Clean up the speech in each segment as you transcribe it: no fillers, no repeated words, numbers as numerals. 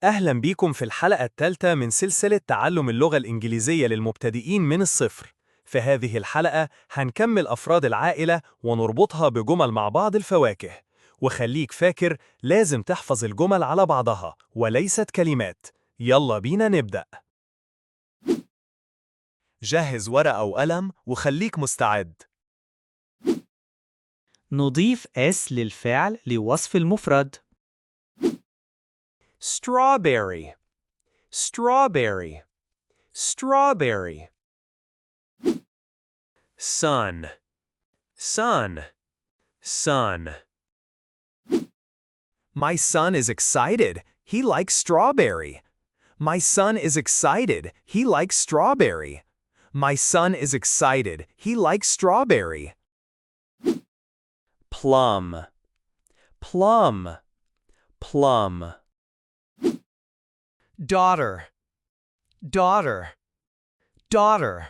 أهلا بيكم في الحلقة الثالثة من سلسلة تعلم اللغة الإنجليزية للمبتدئين من الصفر. في هذه الحلقة هنكمل أفراد العائلة ونربطها بجمل مع بعض الفواكه. وخليك فاكر لازم تحفظ الجمل على بعضها وليست كلمات. يلا بينا نبدأ. جهز ورقة وقلم وخليك مستعد. نضيف اس للفعل لوصف المفرد. strawberry strawberry strawberry sun sun sun My son is excited. He likes strawberry. My son is excited. He likes strawberry. My son is excited. He likes strawberry. Plum plum plum daughter daughter daughter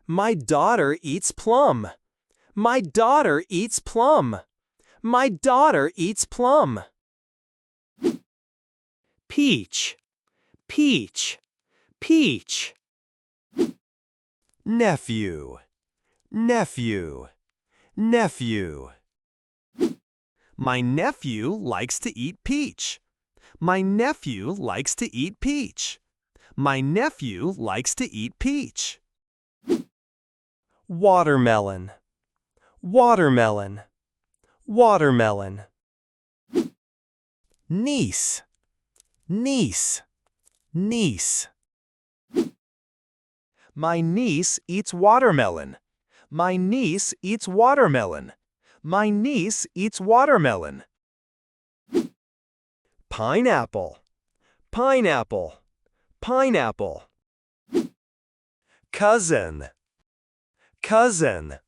My daughter eats plum. My daughter eats plum. My daughter eats plum. Peach peach peach nephew nephew nephew My nephew likes to eat peach. My nephew likes to eat peach. My nephew likes to eat peach. Watermelon watermelon watermelon niece niece niece My niece eats watermelon. My niece eats watermelon. My niece eats watermelon. Pineapple pineapple pineapple cousin cousin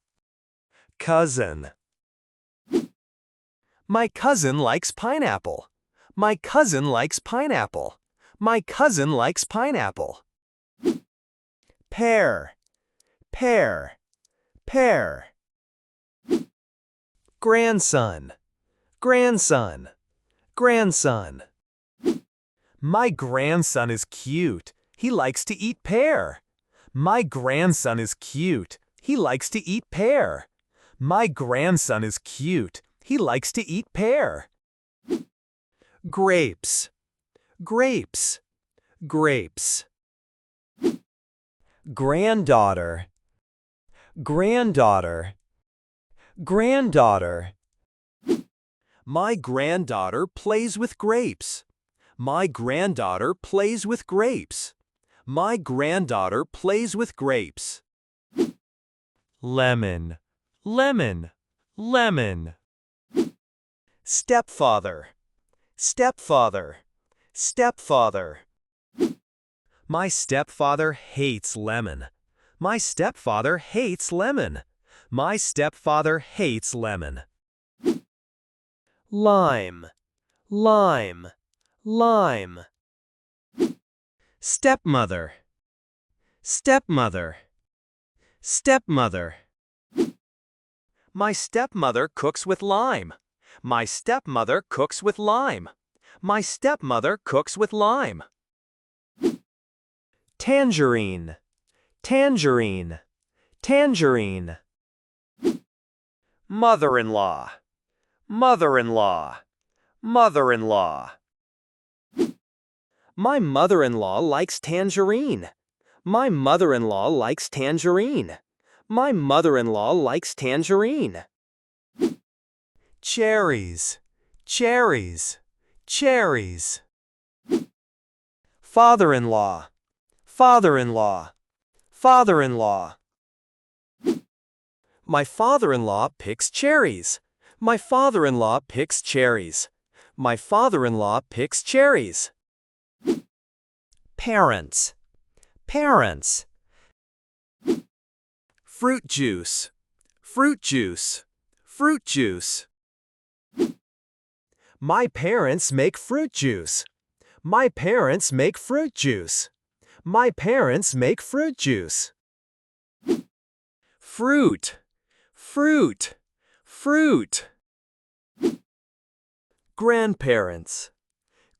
cousin My cousin likes pineapple. My cousin likes pineapple. My cousin likes pineapple. Pear pear pear grandson grandson grandson My grandson is cute. He likes to eat pear. My grandson is cute. He likes to eat pear. My grandson is cute. He likes to eat pear. Grapes grapes grapes granddaughter granddaughter granddaughter My granddaughter plays with grapes. My granddaughter plays with grapes. My granddaughter plays with grapes. Lemon lemon lemon stepfather stepfather stepfather My stepfather hates lemon. My stepfather hates lemon. My stepfather hates lemon. Lime lime lime stepmother stepmother stepmother My stepmother cooks with lime. My stepmother cooks with lime. My stepmother cooks with lime. Tangerine tangerine tangerine mother-in-law mother-in-law mother-in-law My mother-in-law likes tangerine. My mother-in-law likes tangerine. My mother-in-law likes tangerine. Cherries cherries cherries father-in-law father-in-law father-in-law My father-in-law picks cherries. My father-in-law picks cherries. My father-in-law picks cherries. Parents parents fruit juice fruit juice fruit juice My parents make fruit juice. My parents make fruit juice. My parents make fruit juice. Fruit fruit fruit grandparents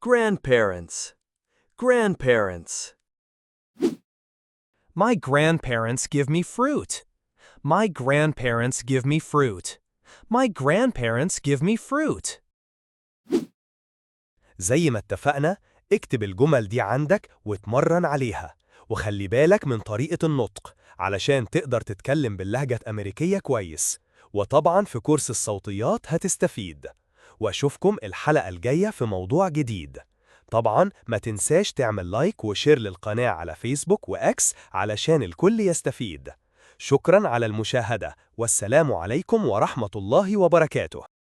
grandparents, grandparents. My grandparents give me fruit. My grandparents give me fruit. My grandparents give me fruit. زي ما اتفقنا، اكتب الجمل دي عندك واتمرن عليها، وخلي بالك من طريقة النطق علشان تقدر تتكلم باللهجة الأمريكية كويس. وطبعا في كورس الصوتيات هتستفيد. واشوفكم الحلقة الجاية في موضوع جديد. طبعا ما تنساش تعمل لايك وشير للقناة على فيسبوك وإكس علشان الكل يستفيد. شكرا على المشاهدة، والسلام عليكم ورحمة الله وبركاته.